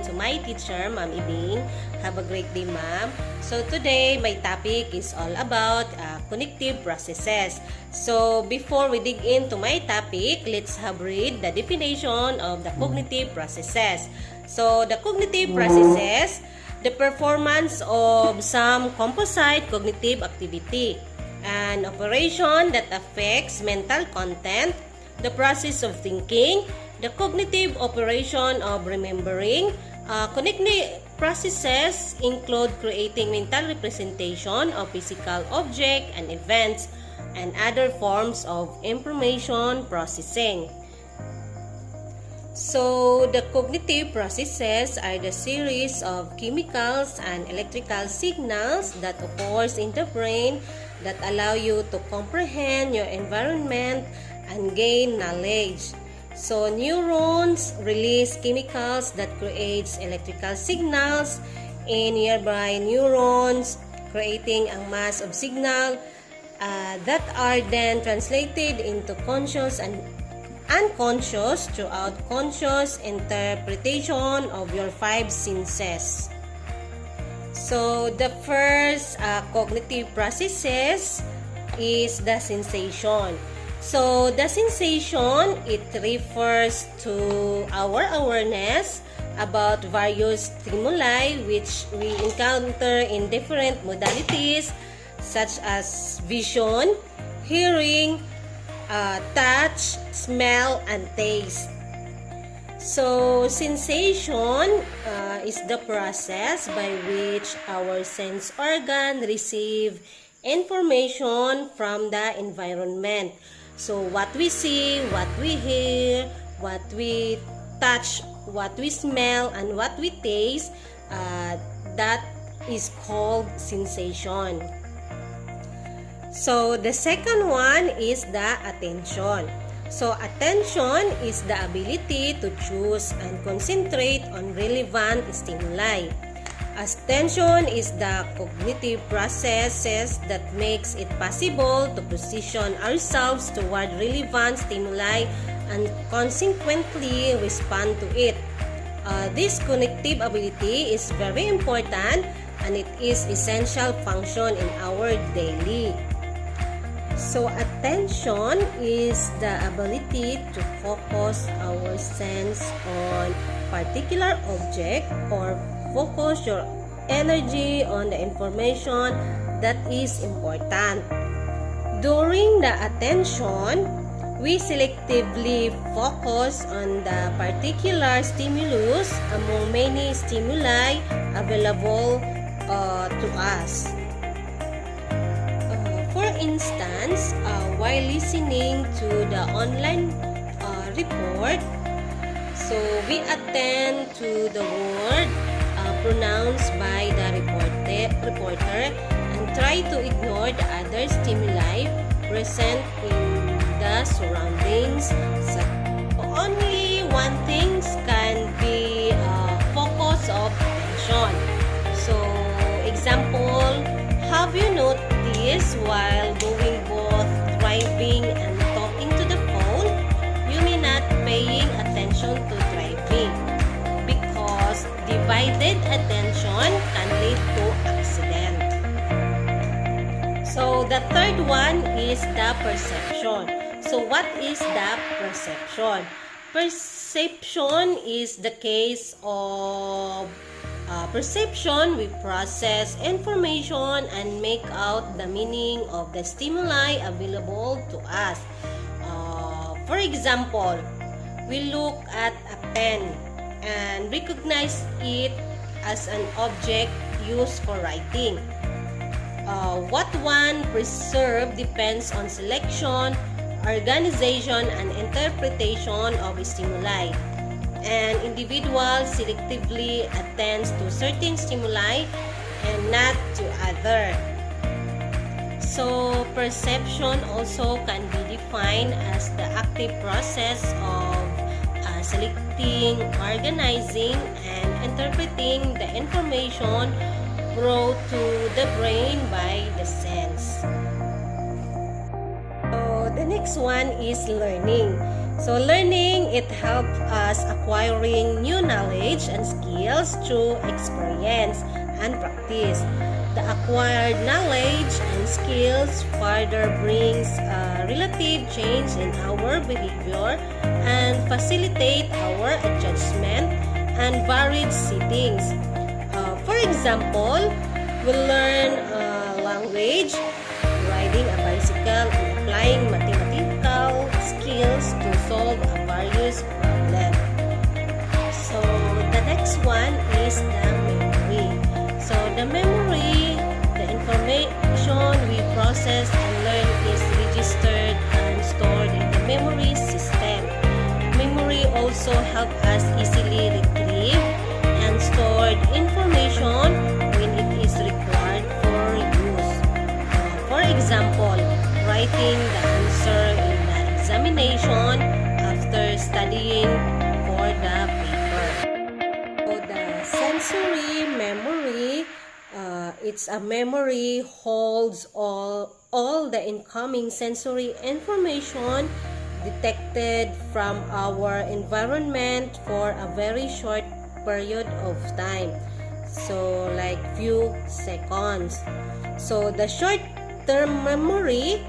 to my teacher, Ma'am Ibing. Have a great day, Ma'am. So today, my topic is all about cognitive processes. So before we dig into my topic, let's have read the definition of the cognitive processes. So the cognitive processes, the performance of some composite cognitive activity, an operation that affects mental content, the process of thinking, the cognitive operation of remembering. Cognitive processes include creating mental representation of physical objects and events and other forms of information processing. So, the cognitive processes are the series of chemicals and electrical signals that occurs in the brain that allow you to comprehend your environment and gain knowledge. So, neurons release chemicals that creates electrical signals in nearby neurons, creating a mass of signal that are then translated into conscious and unconscious throughout conscious interpretation of your five senses. So, the first cognitive processes is the sensation. So, the sensation, it refers to our awareness about various stimuli which we encounter in different modalities such as vision, hearing, touch, smell, and taste. So, sensation is the process by which our sense organ receive information from the environment. So, what we see, what we hear, what we touch, what we smell, and what we taste, that is called sensation. So, the second one is the attention. So, attention is the ability to choose and concentrate on relevant stimuli. Attention is the cognitive processes that makes it possible to position ourselves toward relevant stimuli and consequently respond to it. This cognitive ability is very important and it is essential function in our daily. So, attention is the ability to focus our sense on particular object or focus your energy on the information that is important. During the attention, we selectively focus on the particular stimulus among many stimuli available to us. For instance, while listening to the online report, so we attend to the word pronounced by the reporter and try to ignore the other stimuli present in the surroundings. So only one thing can be focus of attention. So, example, have you noticed while doing both driving and talking to the phone, you may not paying attention to driving because divided attention can lead to accident. So, the third one is the perception. So, what is the perception? Perception is the case of perception. We process information and make out the meaning of the stimuli available to us. For example, we look at a pen and recognize it as an object used for writing. What one perceives depends on selection, organization, and interpretation of stimuli. An individual selectively attends to certain stimuli and not to other. So, perception also can be defined as the active process of selecting, organizing, and interpreting the information brought to the brain by the sense. So, the next one is learning. So learning, it helps us acquiring new knowledge and skills through experience and practice. The acquired knowledge and skills further brings a relative change in our behavior and facilitate our adjustment and varied settings. For example, we learn a language, riding a bicycle, and applying mathematical skills to solve a various problems. So the next one is the memory. So the memory, the information we process and learn is registered and stored in the memory system. Memory also helps us easily retrieve and stored information when it is required for use. For example, writing the answer in the examination after studying for the paper. So the sensory memory, it's a memory holds all the incoming sensory information detected from our environment for a very short period of time, so like few seconds. So the short-term memory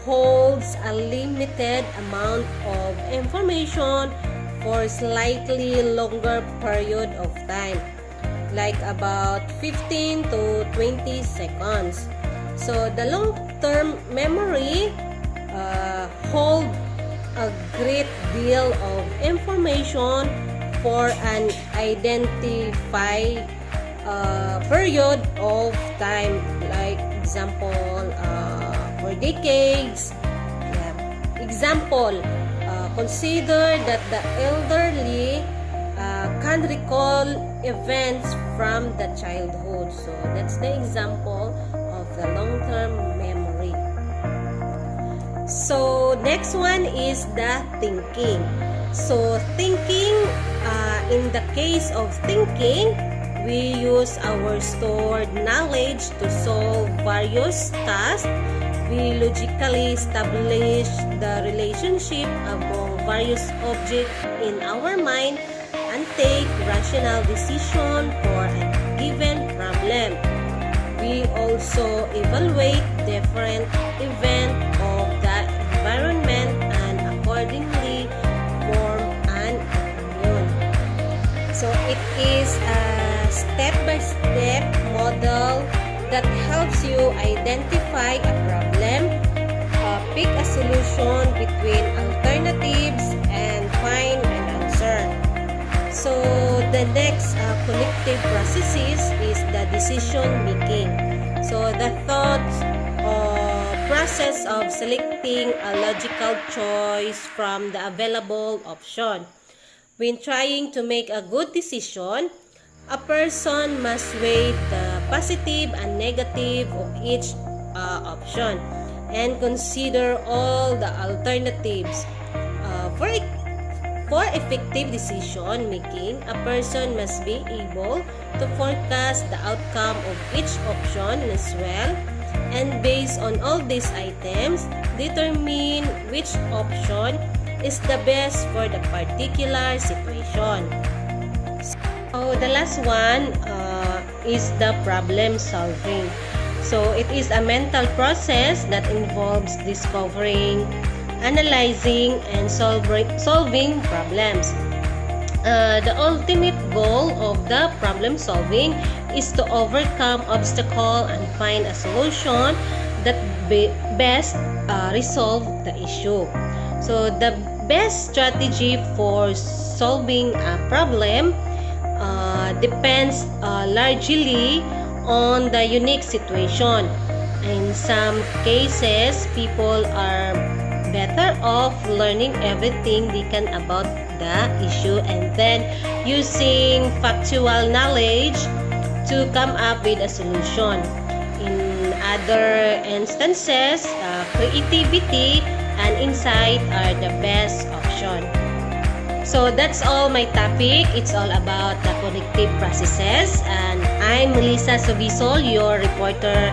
holds a limited amount of information for slightly longer period of time, like about 15 to 20 seconds. So the long-term memory hold a great deal of information for an identified period of time, like example for decades. Example, consider that the elderly can recall events from the childhood. So that's the example of the long-term memory. So next one is the thinking. So thinking, in the case of thinking, we use our stored knowledge to solve various tasks. We logically establish the relationship among various objects in our mind and take rational decision for a given problem. We also evaluate different events of the environment and accordingly form an opinion. So it is a step-by-step model that helps you identify a problem, pick a solution between alternatives, and find an answer. So the next cognitive processes is the decision making. So the thought process of selecting a logical choice from the available option. When trying to make a good decision, a person must weigh the positive and negative of each option and consider all the alternatives. For effective decision making, a person must be able to forecast the outcome of each option as well, and based on all these items, determine which option is the best for the particular situation. So the last one is the problem solving. So it is a mental process that involves discovering, analyzing, and solving problems. The ultimate goal of the problem solving is to overcome obstacles and find a solution that best resolve the issue. So the best strategy for solving a problem depends largely on the unique situation. In some cases, people are better off learning everything they can about the issue and then using factual knowledge to come up with a solution. In other instances, creativity and insight are the best option. So that's all my topic. It's all about the cognitive processes, and I'm Melissa Sobisol, your reporter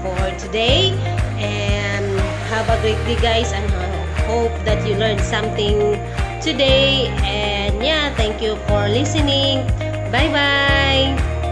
for today. And have a great day, guys, and hope that you learned something today. And yeah, thank you for listening. Bye-bye!